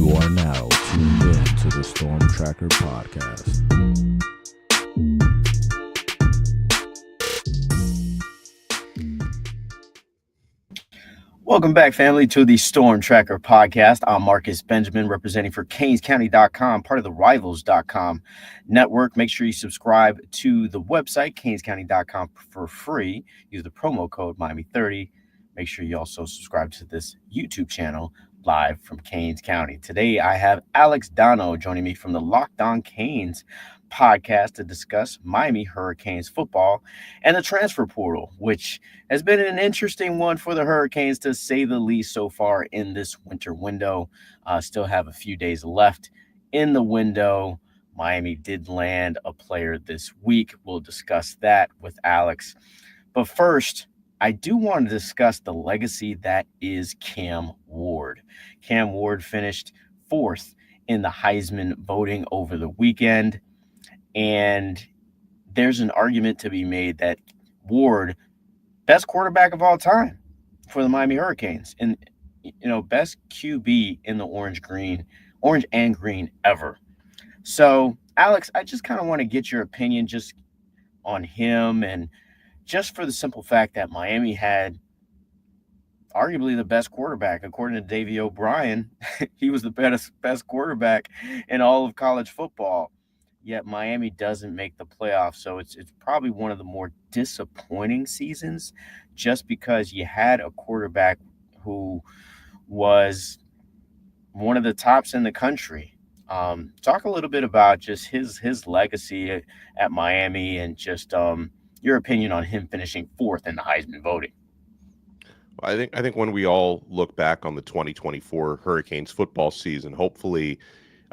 You are now tuned in to the Storm Tracker Podcast. Welcome back, family, to the Storm Tracker Podcast. I'm Marcus Benjamin, representing for CanesCounty.com, part of the Rivals.com network. Make sure you subscribe to the website, CanesCounty.com, for free. Use the promo code Miami30. Make sure you also subscribe to this YouTube channel, live from Canes County. Today, I have Alex Donno joining me from the Locked On Canes podcast to discuss Miami Hurricanes football and the transfer portal, which has been an interesting one for the Hurricanes, to say the least, so far in this winter window. Still have a few days left in the window. Miami did land a player this week. We'll discuss that with Alex. But first, I do want to discuss the legacy that is Cam Ward. Cam Ward finished fourth in the Heisman voting over the weekend. And there's an argument to be made that Ward, best quarterback of all time for the Miami Hurricanes, and best QB in the orange and green ever. So, Alex, I just kind of want to get your opinion just on him, and just for the simple fact that Miami had arguably the best quarterback, according to Davey O'Brien. He was the best quarterback in all of college football. Yet Miami doesn't make the playoffs, so it's probably one of the more disappointing seasons, just because you had a quarterback who was one of the tops in the country. Talk a little bit about just his legacy at Miami, and just your opinion on him finishing fourth in the Heisman voting. I think when we all look back on the 2024 Hurricanes football season, hopefully,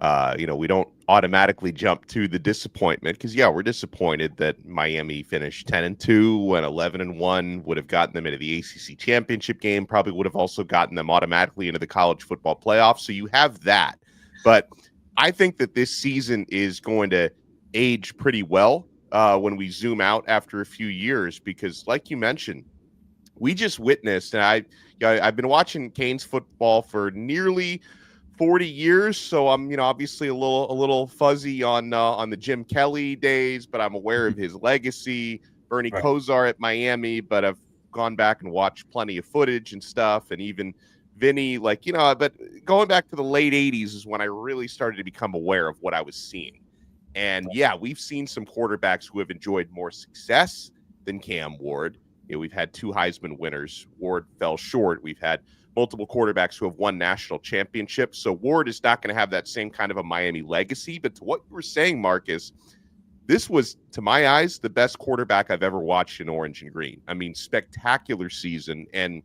we don't automatically jump to the disappointment, because we're disappointed that Miami finished 10-2 and 11-1 would have gotten them into the ACC championship game, probably would have also gotten them automatically into the college football playoffs. So you have that, but I think that this season is going to age pretty well when we zoom out after a few years, because like you mentioned, we just witnessed, and I've been watching Canes football for nearly 40 years, so I'm obviously a little fuzzy on the Jim Kelly days, but I'm aware of his legacy. Bernie Kosar at Miami, but I've gone back and watched plenty of footage and stuff, and even Vinny, but going back to the late 80s is when I really started to become aware of what I was seeing. And we've seen some quarterbacks who have enjoyed more success than Cam Ward. We've had two Heisman winners. Ward fell short. We've had multiple quarterbacks who have won national championships. So Ward is not going to have that same kind of a Miami legacy. But to what you were saying, Marcus, this was, to my eyes, the best quarterback I've ever watched in orange and green. I mean, spectacular season. And,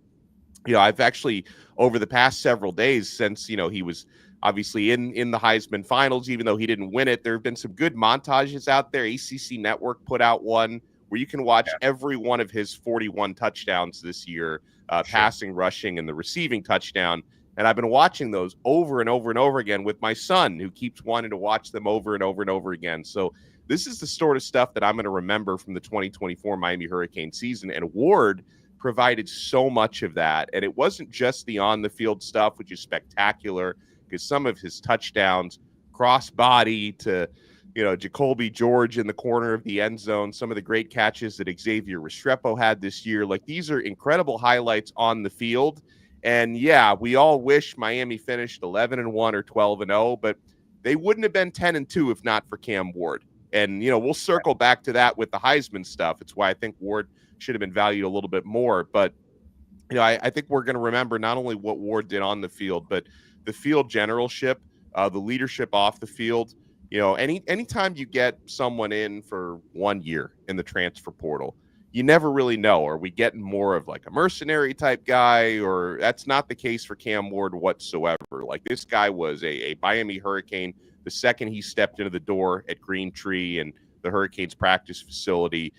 I've actually, over the past several days since, he was obviously in the Heisman finals, even though he didn't win it, there have been some good montages out there. ACC Network put out one where you can watch every one of his 41 touchdowns this year, passing, rushing, and the receiving touchdown. And I've been watching those over and over and over again with my son, who keeps wanting to watch them over and over and over again. So this is the sort of stuff that I'm going to remember from the 2024 Miami Hurricane season. And Ward provided so much of that. And it wasn't just the on-the-field stuff, which is spectacular, because some of his touchdowns, cross-body to Jacoby George in the corner of the end zone, some of the great catches that Xavier Restrepo had this year. These are incredible highlights on the field. And we all wish Miami finished 11-1 or 12-0, but they wouldn't have been 10-2 if not for Cam Ward. And, we'll circle back to that with the Heisman stuff. It's why I think Ward should have been valued a little bit more. But, I think we're going to remember not only what Ward did on the field, but the field generalship, the leadership off the field. Anytime you get someone in for 1 year in the transfer portal, you never really know. Are we getting more of a mercenary type guy, or that's not the case for Cam Ward whatsoever? This guy was a Miami Hurricane the second he stepped into the door at Green Tree and the Hurricanes practice facility.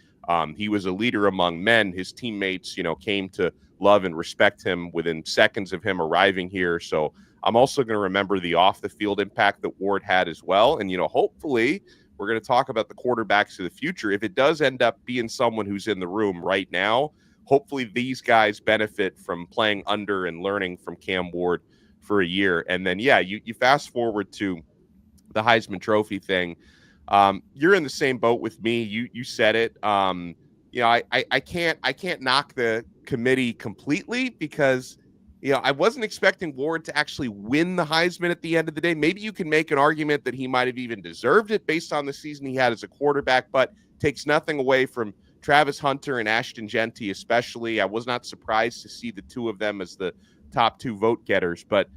He was a leader among men. His teammates, came to love and respect him within seconds of him arriving here. So I'm also going to remember the off-the-field impact that Ward had as well. And, hopefully we're going to talk about the quarterbacks of the future. If it does end up being someone who's in the room right now, hopefully these guys benefit from playing under and learning from Cam Ward for a year. And then, yeah, you fast forward to the Heisman Trophy thing. You're in the same boat with me. You said it. I can't knock the committee completely because I wasn't expecting Ward to actually win the Heisman at the end of the day. Maybe you can make an argument that he might have even deserved it based on the season he had as a quarterback, but takes nothing away from Travis Hunter and Ashton Genty, especially. I was not surprised to see the two of them as the top two vote getters, but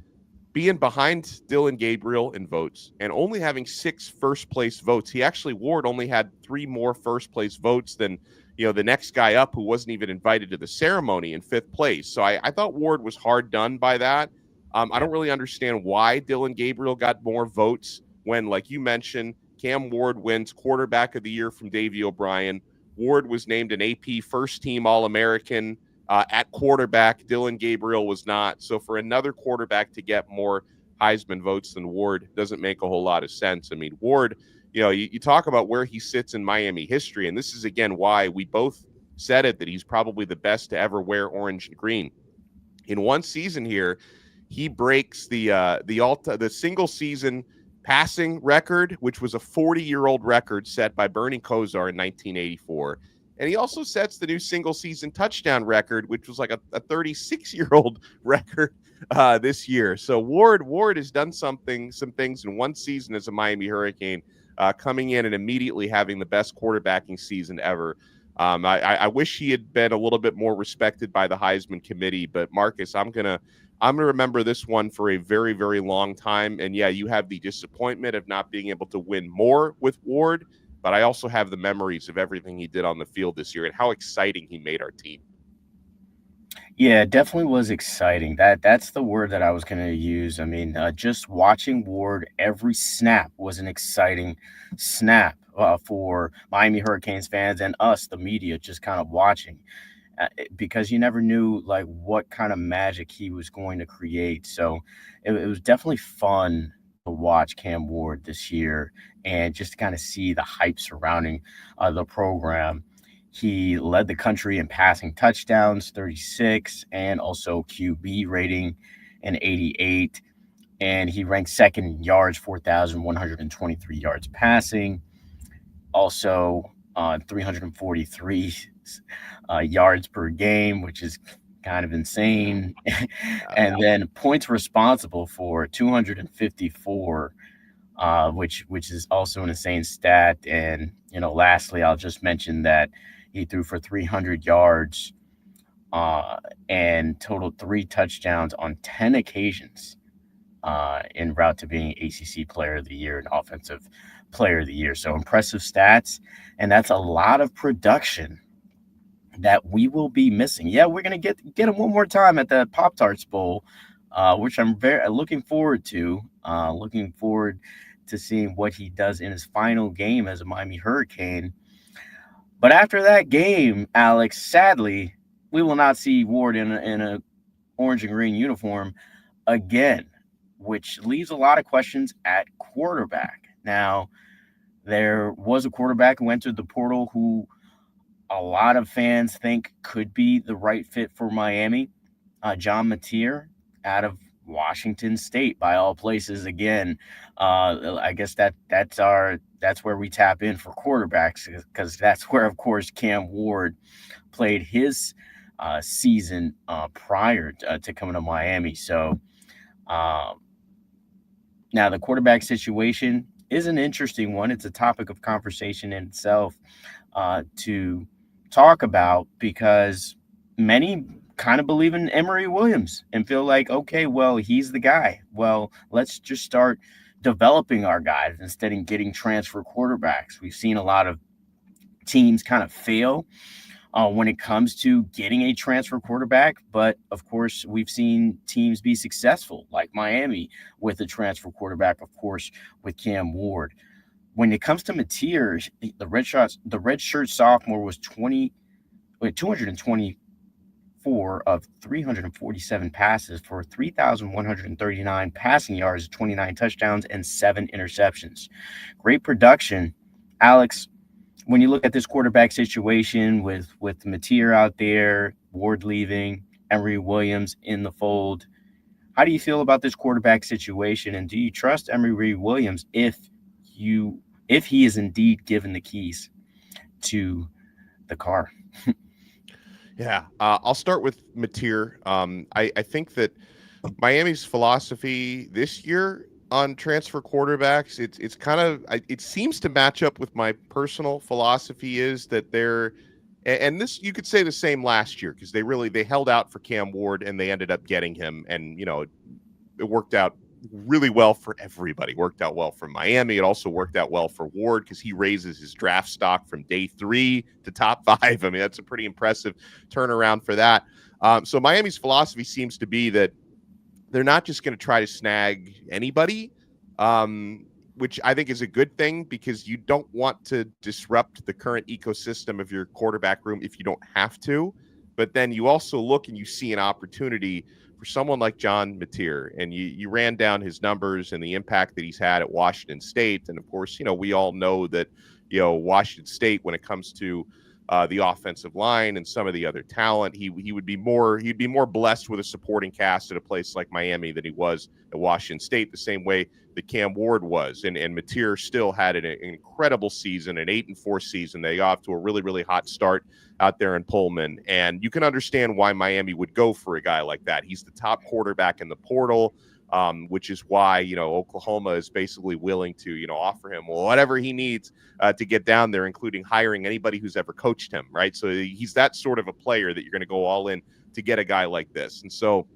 being behind Dylan Gabriel in votes and only having 6 first place votes. Ward only had 3 more first place votes than, the next guy up who wasn't even invited to the ceremony in 5th place. So I thought Ward was hard done by that. I don't really understand why Dylan Gabriel got more votes when, like you mentioned, Cam Ward wins quarterback of the year from Davey O'Brien. Ward was named an AP first team All-American. At quarterback, Dylan Gabriel was not. So for another quarterback to get more Heisman votes than Ward doesn't make a whole lot of sense. I mean, Ward, you talk about where he sits in Miami history, and this is, again, why we both said it, that he's probably the best to ever wear orange and green. In one season here, he breaks the single season passing record, which was a 40-year-old record set by Bernie Kosar in 1984. And he also sets the new single season touchdown record, which was like a 36-year-old record this year. So Ward has done some things in one season as a Miami Hurricane, coming in and immediately having the best quarterbacking season ever. I wish he had been a little bit more respected by the Heisman committee, but Marcus, I'm gonna remember this one for a very, very long time. And yeah, you have the disappointment of not being able to win more with Ward, but I also have the memories of everything he did on the field this year and how exciting he made our team. Yeah, it definitely was exciting. That's the word that I was going to use. I mean, just watching Ward, every snap was an exciting snap for Miami Hurricanes fans and us, the media, just kind of watching, because you never knew like what kind of magic he was going to create. So it was definitely fun to watch Cam Ward this year and just to kind of see the hype surrounding the program. He led the country in passing touchdowns, 36, and also QB rating, an 88. And he ranked second in yards, 4,123 yards passing. Also, 343 yards per game, which is kind of insane. And then points responsible for 254, which is also an insane stat. And, lastly, I'll just mention that he threw for 300 yards and totaled 3 touchdowns on 10 occasions en route to being ACC Player of the Year and Offensive Player of the Year. So impressive stats, and that's a lot of production that we will be missing. Yeah, we're going to get him one more time at the Pop-Tarts Bowl, which I'm very looking forward to. Looking forward to seeing what he does in his final game as a Miami Hurricane. But after that game, Alex, sadly, we will not see Ward in a orange and green uniform again, which leaves a lot of questions at quarterback. Now, there was a quarterback who entered the portal who a lot of fans think could be the right fit for Miami, John Mateer out of Washington State, by all places. Again, I guess that's where we tap in for quarterbacks, because that's where, of course, Cam Ward played his season prior to coming to Miami. So now the quarterback situation is an interesting one. It's a topic of conversation in itself to talk about, because many kind of believe in Emory Williams and feel like, okay, well, he's the guy. Well, let's just start developing our guys instead of getting transfer quarterbacks. We've seen a lot of teams kind of fail when it comes to getting a transfer quarterback. But of course, we've seen teams be successful, like Miami with a transfer quarterback, of course, with Cam Ward. When it comes to Mateer, the redshirt sophomore was 224 of 347 passes for 3,139 passing yards, 29 touchdowns, and 7 interceptions. Great production. Alex, when you look at this quarterback situation with Mateer out there, Ward leaving, Emory Williams in the fold, How do you feel about this quarterback situation, and do you trust Emory Williams if he is indeed given the keys to the car? Yeah, I'll start with Mateer. I think that Miami's philosophy this year on transfer quarterbacks, it's kind of it seems to match up with my personal philosophy. Is that and this you could say the same last year because they held out for Cam Ward and they ended up getting him, and it worked out really well for everybody. It worked out well for Miami. It also worked out well for Ward because he raises his draft stock from day 3 to top 5. I mean, that's a pretty impressive turnaround for that. So Miami's philosophy seems to be that they're not just going to try to snag anybody, which I think is a good thing because you don't want to disrupt the current ecosystem of your quarterback room if you don't have to. But then you also look and you see an opportunity for someone like John Mateer, and you ran down his numbers and the impact that he's had at Washington State. And of course, we all know that, Washington State, when it comes to the offensive line and some of the other talent, he'd be more blessed with a supporting cast at a place like Miami than he was at Washington State, the same way that Cam Ward was. And Mateer still had an incredible season, an 8-4 season. They got off to a really, really hot start out there in Pullman. And you can understand why Miami would go for a guy like that. He's the top quarterback in the portal. Which is why, Oklahoma is basically willing to, offer him whatever he needs to get down there, including hiring anybody who's ever coached him, right? So he's that sort of a player that you're going to go all in to get a guy like this. And so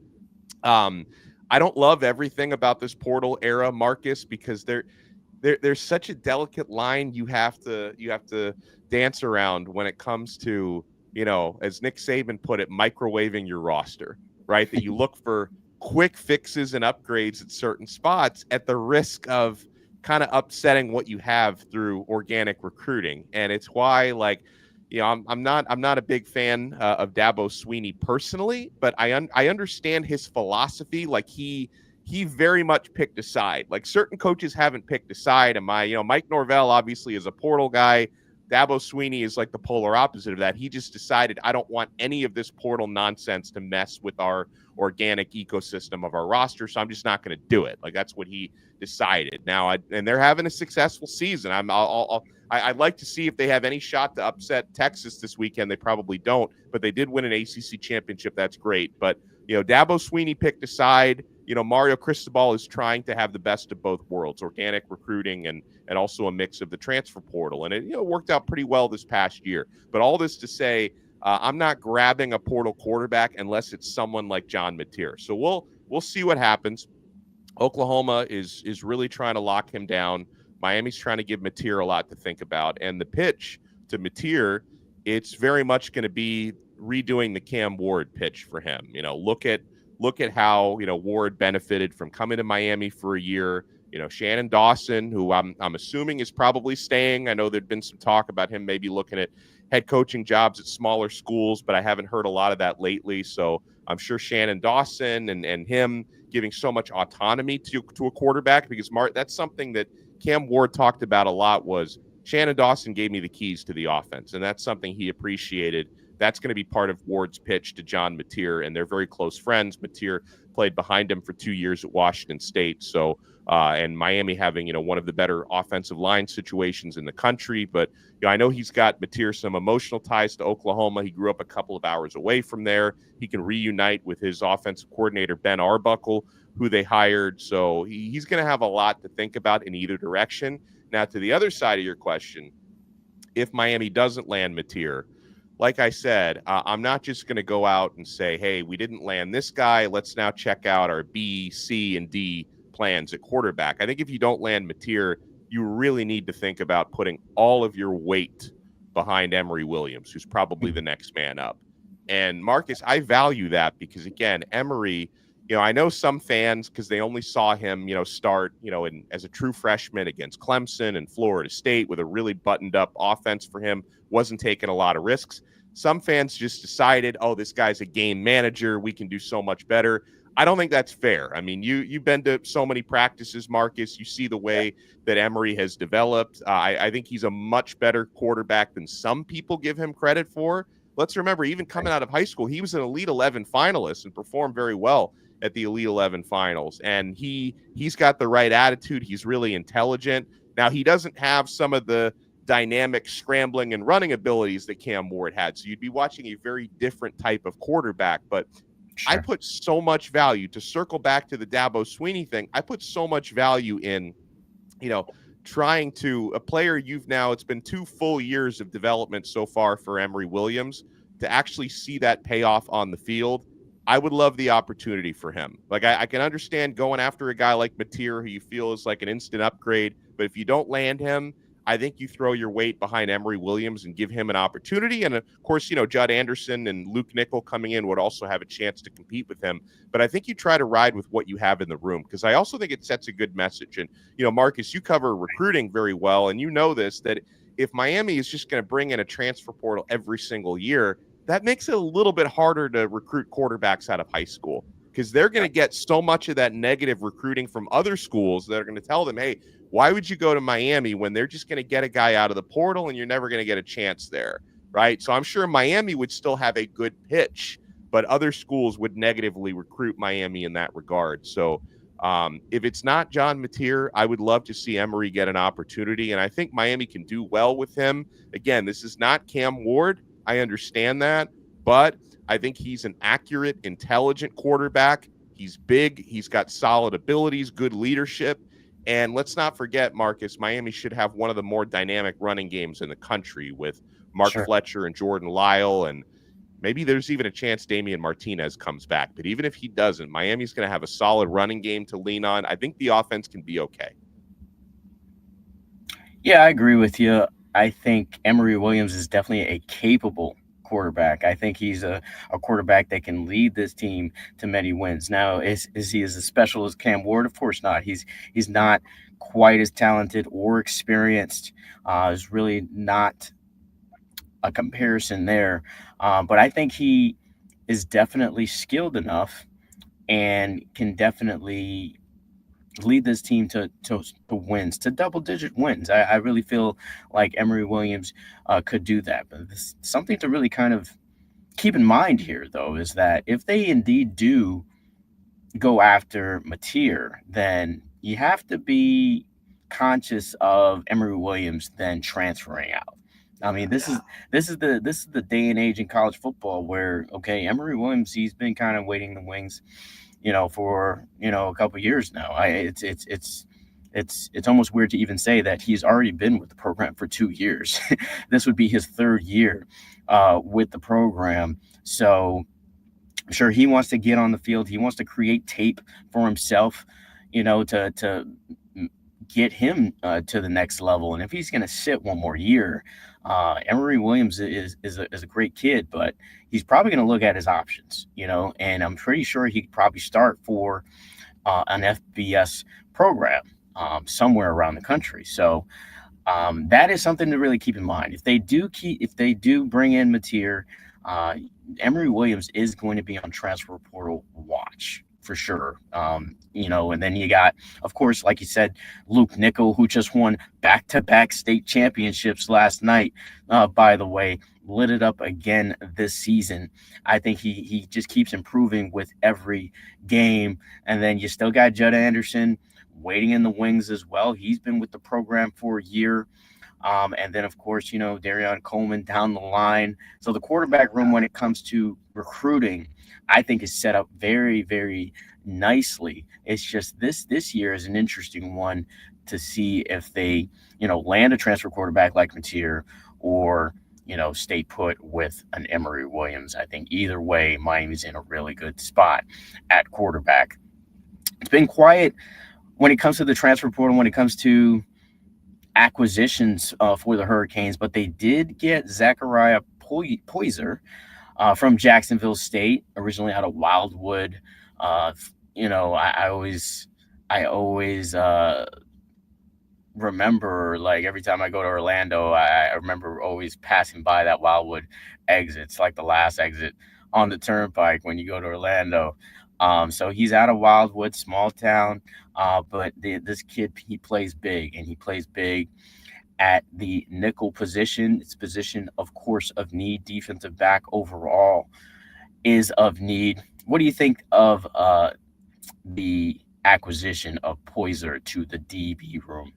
I don't love everything about this portal era, Marcus, because there's such a delicate line you have to dance around when it comes to, as Nick Saban put it, microwaving your roster, right? That you look for quick fixes and upgrades at certain spots at the risk of kind of upsetting what you have through organic recruiting. And it's why, I'm not a big fan of Dabo Sweeney personally, but I understand his philosophy. Like he very much picked a side. Like certain coaches haven't picked a side. And Mike Norvell obviously is a portal guy. Dabo Sweeney is like the polar opposite of that. He just decided, I don't want any of this portal nonsense to mess with our organic ecosystem of our roster, so I'm just not going to do it. Like that's what he decided. Now, and they're having a successful season. I'd like to see if they have any shot to upset Texas this weekend. They probably don't, but they did win an ACC championship. That's great. But Dabo Sweeney picked a side. Mario Cristobal is trying to have the best of both worlds, organic recruiting and also a mix of the transfer portal. And it worked out pretty well this past year. But all this to say, I'm not grabbing a portal quarterback unless it's someone like John Mateer. So we'll see what happens. Oklahoma is really trying to lock him down. Miami's trying to give Mateer a lot to think about. And the pitch to Mateer, it's very much going to be redoing the Cam Ward pitch for him. Look at how Ward benefited from coming to Miami for a year. Shannon Dawson, who I'm assuming is probably staying. I know there'd been some talk about him maybe looking at head coaching jobs at smaller schools, but I haven't heard a lot of that lately. So I'm sure Shannon Dawson and him giving so much autonomy to a quarterback, because that's something that Cam Ward talked about a lot, was Shannon Dawson gave me the keys to the offense, and that's something he appreciated. That's going to be part of Ward's pitch to John Mateer, and they're very close friends. Mateer played behind him for 2 years at Washington State. So, and Miami having, one of the better offensive line situations in the country. But, I know he's got Mateer some emotional ties to Oklahoma. He grew up a couple of hours away from there. He can reunite with his offensive coordinator, Ben Arbuckle, who they hired. So he's going to have a lot to think about in either direction. Now, to the other side of your question, if Miami doesn't land Mateer, like I said, I'm not just going to go out and say, hey, we didn't land this guy. Let's now check out our B, C, and D plans at quarterback. I think if you don't land Mateer, you really need to think about putting all of your weight behind Emory Williams, who's probably the next man up. And Marcus, I value that because, again, Emory, I know some fans, because they only saw him, start, as a true freshman against Clemson and Florida State with a really buttoned up offense for him, wasn't taking a lot of risks. Some fans just decided, oh, this guy's a game manager, we can do so much better. I don't think that's fair. I mean, you've been to so many practices, Marcus. You see the way that Emory has developed. I think he's a much better quarterback than some people give him credit for. Let's remember, even coming out of high school, he was an Elite 11 finalist and performed very well at the Elite 11 finals. And he's got the right attitude. He's really intelligent. Now, he doesn't have some of the dynamic scrambling and running abilities that Cam Ward had. So you'd be watching a very different type of quarterback. But I Sure. put so much value, to circle back to the Dabo Swinney thing, I put so much value in, trying to a player it's been 2 full years of development so far for Emory Williams, to actually see that payoff on the field. I would love the opportunity for him. Like, I can understand going after a guy like Mateer, who you feel is like an instant upgrade, but if you don't land him, I think you throw your weight behind Emory Williams and give him an opportunity. And of course, Judd Anderson and Luke Nickel coming in would also have a chance to compete with him. But I think you try to ride with what you have in the room, because I also think it sets a good message. And, Marcus, you cover recruiting very well, and this, that if Miami is just going to bring in a transfer portal every single year, that makes it a little bit harder to recruit quarterbacks out of high school, because they're going to get so much of that negative recruiting from other schools that are going to tell them, hey, why would you go to Miami when they're just going to get a guy out of the portal and you're never going to get a chance there, right? So I'm sure Miami would still have a good pitch, but other schools would negatively recruit Miami in that regard. So if it's not John Mateer, I would love to see Emory get an opportunity, and I think Miami can do well with him. Again, this is not Cam Ward. I understand that, but I think he's an accurate, intelligent quarterback. He's big. He's got solid abilities, good leadership. And let's not forget, Marcus, Miami should have one of the more dynamic running games in the country, with Mark Fletcher and Jordan Lyle. And maybe there's even a chance Damian Martinez comes back. But even if he doesn't, Miami's going to have a solid running game to lean on. I think the offense can be okay. Yeah, I agree with you. I think Emory Williams is definitely a capable quarterback. I think he's a quarterback that can lead this team to many wins. Now, is he as special as Cam Ward? Of course not. He's not quite as talented or experienced. There's really not a comparison there. But I think he is definitely skilled enough and can definitely lead this team to wins, to double-digit wins. I really feel like Emory Williams could do that. But something to really kind of keep in mind here, though, is that if they indeed do go after Mateer, then you have to be conscious of Emory Williams then transferring out. I mean, this is the day and age in college football where, okay, Emory Williams, he's been kind of waiting in the wings, for a couple of years now. It's almost weird to even say that he's already been with the program for 2 years. This would be his 3rd year with the program. So I'm sure he wants to get on the field. He wants to create tape for himself, to get him to the next level. And if he's going to sit one more year, Emory Williams is a great kid, but he's probably going to look at his options, and I'm pretty sure he could probably start for an FBS program somewhere around the country. So that is something to really keep in mind. If they do bring in Mateer, Emory Williams is going to be on transfer portal watch for sure. And then you got, of course, like you said, Luke Nickel, who just won back-to-back state championships last night, by the way, lit it up again this season. I think he just keeps improving with every game. And then you still got Judd Anderson waiting in the wings as well. He's been with the program for a year. And then, of course, Darion Coleman down the line. So the quarterback room, when it comes to recruiting, I think is set up very, very nicely. It's just this year is an interesting one to see if they, land a transfer quarterback like Mateer or, stay put with an Emory Williams. I think either way, Miami's in a really good spot at quarterback. It's been quiet when it comes to the transfer portal, when it comes to acquisitions for the Hurricanes, but they did get Zachariah Pascal from Jacksonville State, originally out of Wildwood. I always remember, like, every time I go to Orlando, I remember always passing by that Wildwood exit. It's like the last exit on the turnpike when you go to Orlando. So he's out of Wildwood, small town, but this kid, he plays big, and he plays big at the nickel position. It's position, of course, of need. Defensive back overall is of need. What do you think of the acquisition of Poyser to the DB room?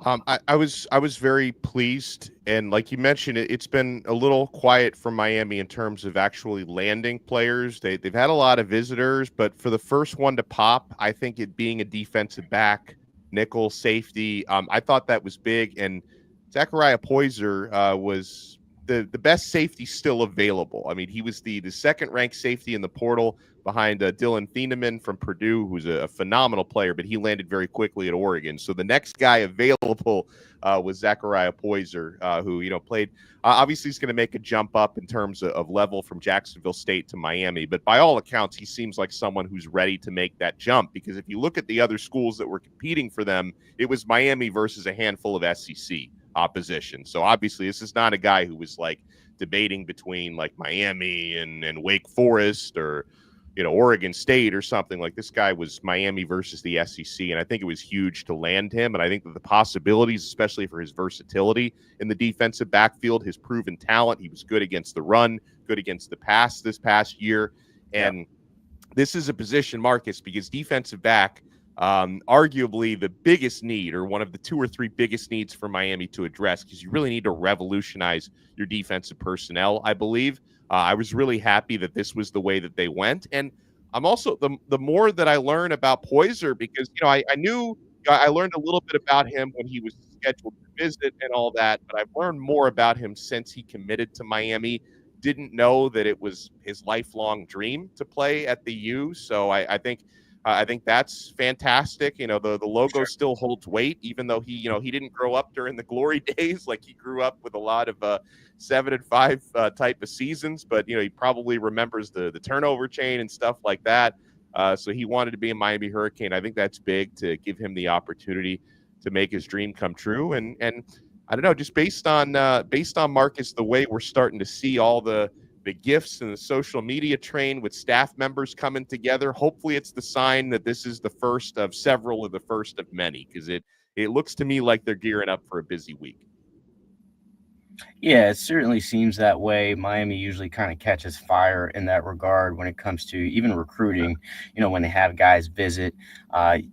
I was very pleased, and like you mentioned, it's been a little quiet from Miami in terms of actually landing players. They've had a lot of visitors, but for the first one to pop, I think it being a defensive back, nickel safety, I thought that was big. And Zachariah Poyser was the best safety still available. I mean, he was the second ranked safety in the portal behind Dylan Thieneman from Purdue, who's a phenomenal player, but he landed very quickly at Oregon. So the next guy available was Zachariah Poyser, who played. Obviously, he's going to make a jump up in terms of level from Jacksonville State to Miami, but by all accounts, he seems like someone who's ready to make that jump. Because if you look at the other schools that were competing for them, it was Miami versus a handful of SEC opposition. So obviously, this is not a guy who was like debating between like Miami and Wake Forest or Oregon State or something. Like, this guy was Miami versus the SEC, and I think it was huge to land him. And I think that the possibilities, especially for his versatility in the defensive backfield, his proven talent, he was good against the run, good against the pass this past year. And this is a position, Marcus, because defensive back, arguably the biggest need, or one of the 2 or 3 biggest needs for Miami to address, because you really need to revolutionize your defensive personnel, I believe. I was really happy that this was the way that they went. And I'm also, the more that I learn about Poyser, because, I knew, I learned a little bit about him when he was scheduled to visit and all that, but I've learned more about him since he committed to Miami. Didn't know that it was his lifelong dream to play at the U. So I think that's fantastic. The logo still holds weight, even though he didn't grow up during the glory days. Like, he grew up with a lot of 7-5 type of seasons, but he probably remembers the turnover chain and stuff like that. So he wanted to be a Miami Hurricane. I think that's big to give him the opportunity to make his dream come true. And I don't know, just based on Marcus, the way we're starting to see all the gifts and the social media train with staff members coming together. Hopefully it's the sign that this is the first of several, or the first of many, because it looks to me like they're gearing up for a busy week. Yeah, it certainly seems that way. Miami usually kind of catches fire in that regard when it comes to even recruiting. When they have guys visit,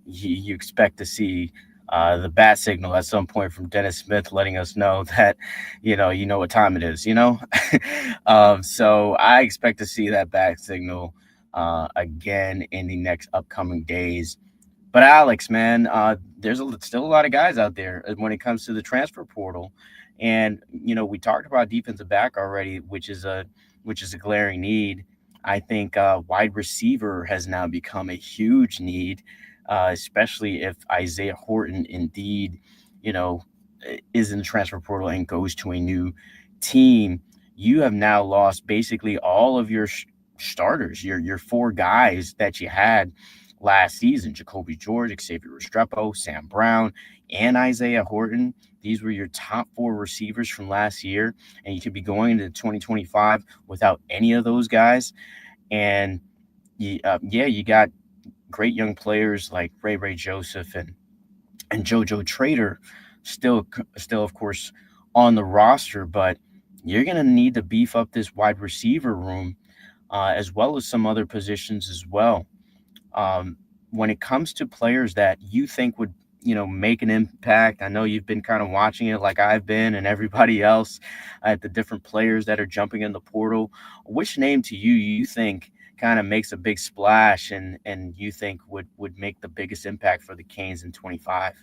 you expect to see the bat signal at some point from Dennis Smith letting us know that, you know what time it is, so I expect to see that bat signal again in the next upcoming days. But Alex, man, there's still a lot of guys out there when it comes to the transfer portal, and we talked about defensive back already, which is a glaring need. I think wide receiver has now become a huge need, especially if Isaiah Horton indeed, is in the transfer portal and goes to a new team. You have now lost basically all of your starters, your 4 guys that you had last season: Jacoby George, Xavier Restrepo, Sam Brown, and Isaiah Horton. These were your top 4 receivers from last year, and you could be going into 2025 without any of those guys. And you got great young players like Ray Joseph and JoJo Trader still of course on the roster, but you're going to need to beef up this wide receiver room, as well as some other positions as well. When it comes to players that you think would, make an impact, I know you've been kind of watching it like I've been and everybody else at the different players that are jumping in the portal. Which name to you think kind of makes a big splash and you think would make the biggest impact for the Canes in 25?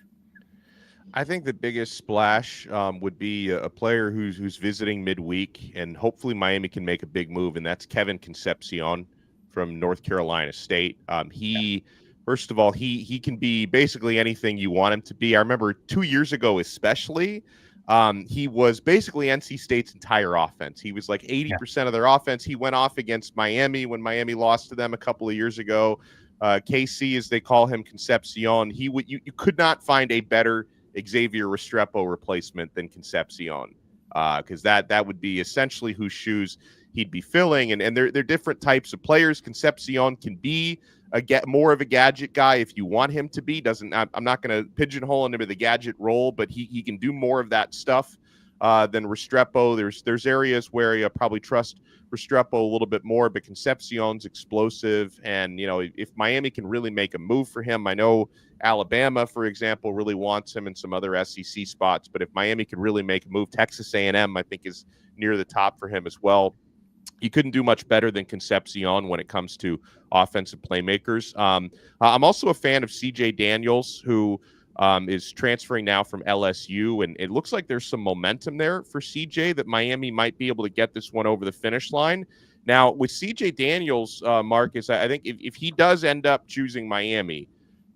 I think the biggest splash would be a player who's visiting midweek, and hopefully Miami can make a big move, and that's Kevin Concepcion from North Carolina State. First of all, he can be basically anything you want him to be. I remember 2 years ago, especially, he was basically NC State's entire offense. He was like 80% of their offense. He went off against Miami when Miami lost to them a couple of years ago. KC, as they call him, Concepcion. You could not find a better Xavier Restrepo replacement than Concepcion, because that would be essentially whose shoes he'd be filling. And they're different types of players. Concepcion can be more of a gadget guy if you want him to be. I'm not going to pigeonhole him into the gadget role, but he can do more of that stuff. than Restrepo. There's areas where you probably trust Restrepo a little bit more, but Concepcion's explosive. And, if Miami can really make a move for him, I know Alabama, for example, really wants him in some other SEC spots, but if Miami can really make a move, Texas A&M, I think, is near the top for him as well. You couldn't do much better than Concepcion when it comes to offensive playmakers. I'm also a fan of CJ Daniels, who is transferring now from LSU, and it looks like there's some momentum there for CJ that Miami might be able to get this one over the finish line. Now, with CJ Daniels, Marcus, I think if he does end up choosing Miami,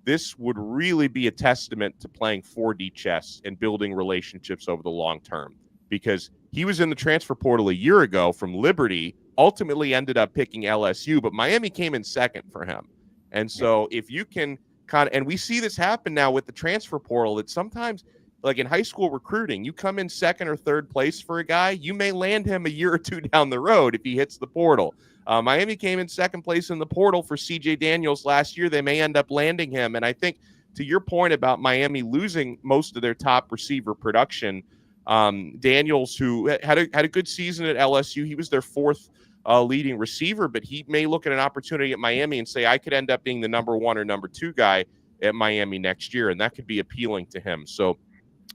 this would really be a testament to playing 4D chess and building relationships over the long term, because he was in the transfer portal a year ago from Liberty, ultimately ended up picking LSU, but Miami came in second for him. And so if you can and we see this happen now with the transfer portal, that sometimes, like in high school recruiting, you come in second or third place for a guy, you may land him a year or two down the road if he hits the portal. Miami came in second place in the portal for CJ Daniels last year. They may end up landing him. And I think, to your point about Miami losing most of their top receiver production, Daniels, who had a good season at LSU, he was their fourth leading receiver, but he may look at an opportunity at Miami and say, I could end up being the number one or number two guy at Miami next year, and that could be appealing to him. So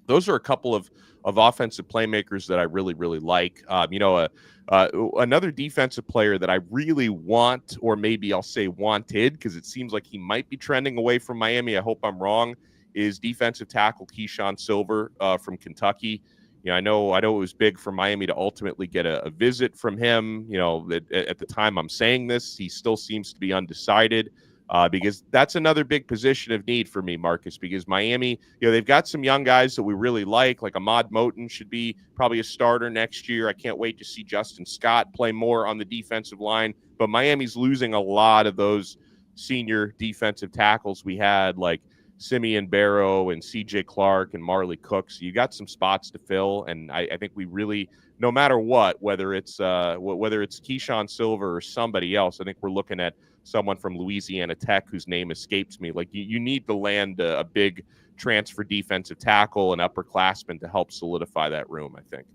those are a couple of offensive playmakers that I really, really like. Another defensive player that I really want, or maybe I'll say wanted, because it seems like he might be trending away from Miami, I hope I'm wrong, is defensive tackle Keyshawn Silver from Kentucky. I know it was big for Miami to ultimately get a visit from him. At the time I'm saying this, he still seems to be undecided. Because that's another big position of need for me, Marcus, because Miami, they've got some young guys that we really like Ahmad Moten should be probably a starter next year. I can't wait to see Justin Scott play more on the defensive line, but Miami's losing a lot of those senior defensive tackles we had, like Simeon Barrow and CJ Clark and Marley Cook. So you got some spots to fill. And I think we really, no matter what, whether it's Keyshawn Silver or somebody else, I think we're looking at someone from Louisiana Tech whose name escapes me. Like you need to land a big transfer defensive tackle and upperclassman to help solidify that room, I think.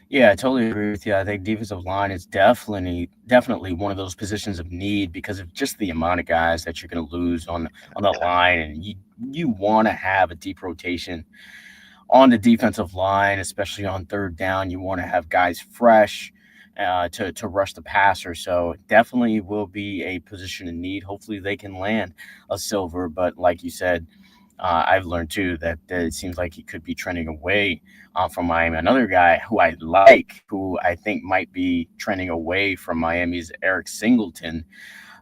Yeah, I totally agree with you. I think defensive line is definitely one of those positions of need because of just the amount of guys that you're going to lose on the line, and you want to have a deep rotation on the defensive line, especially on third down. You want to have guys fresh to rush the passer. So definitely will be a position in need. Hopefully they can land a Silver, but like you said, I've learned too that it seems like he could be trending away from Miami. Another guy who I like, who I think might be trending away from Miami, is Eric Singleton,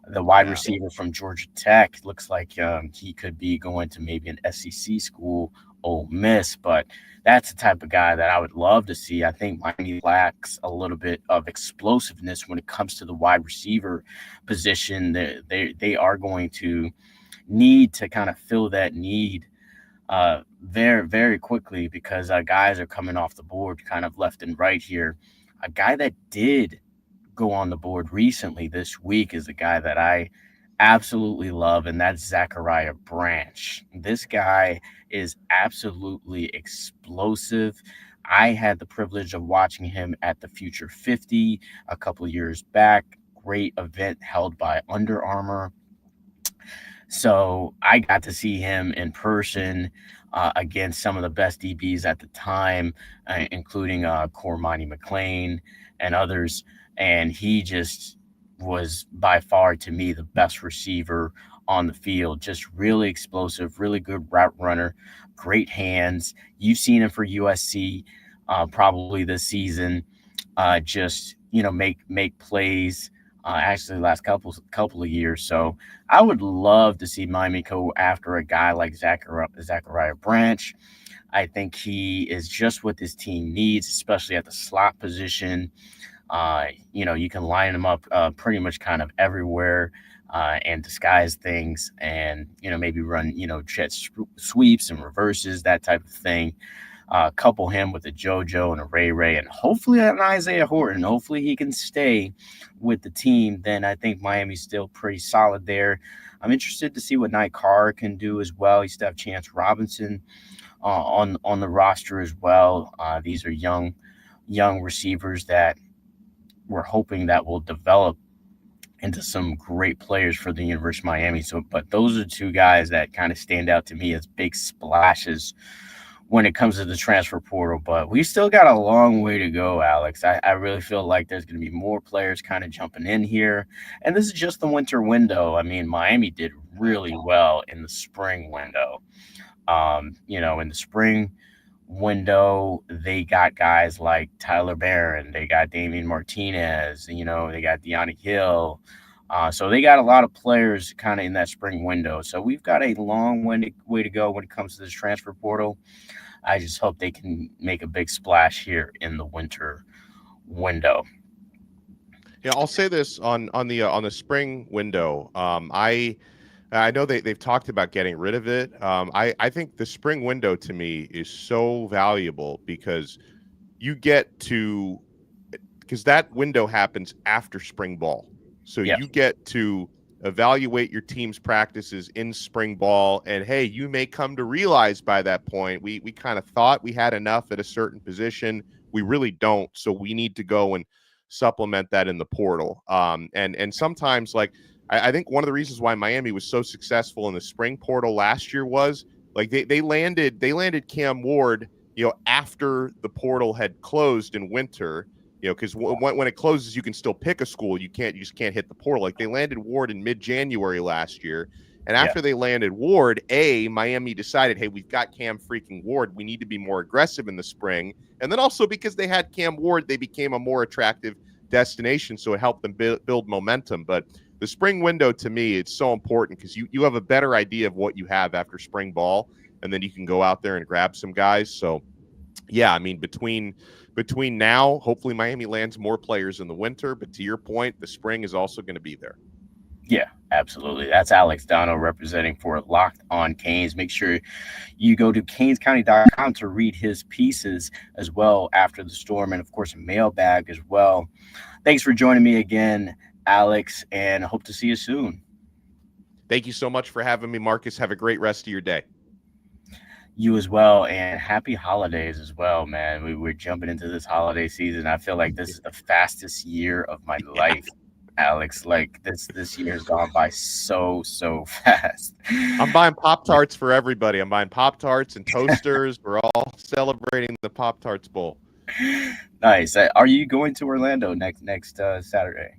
the wide receiver from Georgia Tech. Looks like he could be going to maybe an SEC school, Ole Miss, but that's the type of guy that I would love to see. I think Miami lacks a little bit of explosiveness when it comes to the wide receiver position. They are going to need to kind of fill that need very, very quickly because guys are coming off the board kind of left and right here. A guy that did go on the board recently this week is a guy that I absolutely love, and that's Zachariah Branch. This guy is absolutely explosive. I had the privilege of watching him at the Future 50 a couple of years back. Great event held by Under Armour. So I got to see him in person against some of the best DBs at the time, including Cormani McLean and others. And he just was by far, to me, the best receiver on the field. Just really explosive, really good route runner, great hands. You've seen him for USC probably this season. Just make plays. Actually, the last couple of years. So I would love to see Miami go after a guy like Zachariah Branch. I think he is just what this team needs, especially at the slot position. You can line him up pretty much kind of everywhere and disguise things and, maybe run, jet sweeps and reverses, that type of thing. Couple him with a JoJo and a Ray, and hopefully an Isaiah Horton. Hopefully he can stay with the team. Then I think Miami's still pretty solid there. I'm interested to see what Nye Carr can do as well. You still have Chance Robinson on the roster as well. These are young receivers that we're hoping that will develop into some great players for the University of Miami. So, but those are two guys that kind of stand out to me as big splashes when it comes to the transfer portal. But we still got a long way to go, Alex. I really feel like there's going to be more players kind of jumping in here. And this is just the winter window. I mean, Miami did really well in the spring window. In the spring window, they got guys like Tyler Barron, they got Damian Martinez, they got De'Anna Hill. So they got a lot of players kind of in that spring window. So we've got a long way to go when it comes to this transfer portal. I just hope they can make a big splash here in the winter window. Yeah, I'll say this on the spring window. I know they've talked about getting rid of it. I think the spring window to me is so valuable because that window happens after spring ball. So Yeah. you get to evaluate your team's practices in spring ball. And hey, you may come to realize by that point, we kind of thought we had enough at a certain position. We really don't. So we need to go and supplement that in the portal. And sometimes, like, I think one of the reasons why Miami was so successful in the spring portal last year was like they landed Cam Ward, after the portal had closed in winter, because when it closes, you can still pick a school. You just can't hit the portal. Like they landed Ward in mid-January last year. And after they landed Ward, Miami decided, hey, we've got Cam freaking Ward. We need to be more aggressive in the spring. And then also because they had Cam Ward, they became a more attractive destination. So it helped them build momentum. But the spring window, to me, it's so important because you have a better idea of what you have after spring ball, and then you can go out there and grab some guys. So, yeah, I mean, between now, hopefully Miami lands more players in the winter. But to your point, the spring is also going to be there. Yeah, absolutely. That's Alex Donno representing for Locked on Canes. Make sure you go to canescounty.com to read his pieces as well after the storm, and, of course, a mailbag as well. Thanks for joining me again, Alex, and hope to see you soon. Thank you so much for having me, Marcus. Have a great rest of your day. You as well, and happy holidays as well, man. We're jumping into this holiday season. I feel like this is the fastest year of my life, Alex. Like this year has gone by so fast. I'm buying Pop-Tarts for everybody. I'm buying Pop-Tarts and toasters. We're all celebrating the Pop-Tarts Bowl. Nice. Are you going to Orlando next Saturday?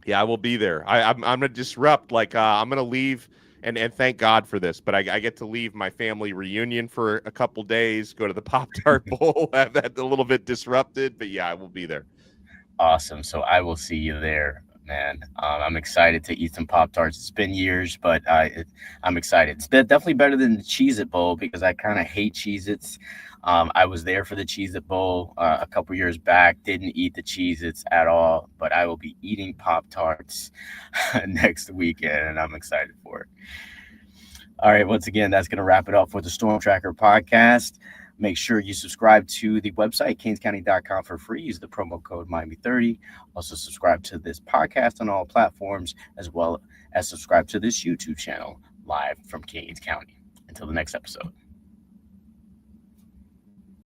Yeah, I will be there. I'm gonna disrupt. Like I'm gonna leave, and thank God for this. But I get to leave my family reunion for a couple days, go to the Pop-Tart Bowl, have that a little bit disrupted. But yeah, I will be there. Awesome. So I will see you there, man. I'm excited to eat some Pop-Tarts. It's been years, but I'm excited. It's definitely better than the Cheez-It Bowl because I kind of hate Cheez-Its. I was there for the Cheez-It Bowl a couple years back. Didn't eat the Cheez-Its at all, but I will be eating Pop-Tarts next weekend, and I'm excited for it. All right. Once again, that's going to wrap it up for the Storm Tracker podcast. Make sure you subscribe to the website, canescounty.com, for free. Use the promo code Miami30. Also subscribe to this podcast on all platforms, as well as subscribe to this YouTube channel live from Canes County. Until the next episode.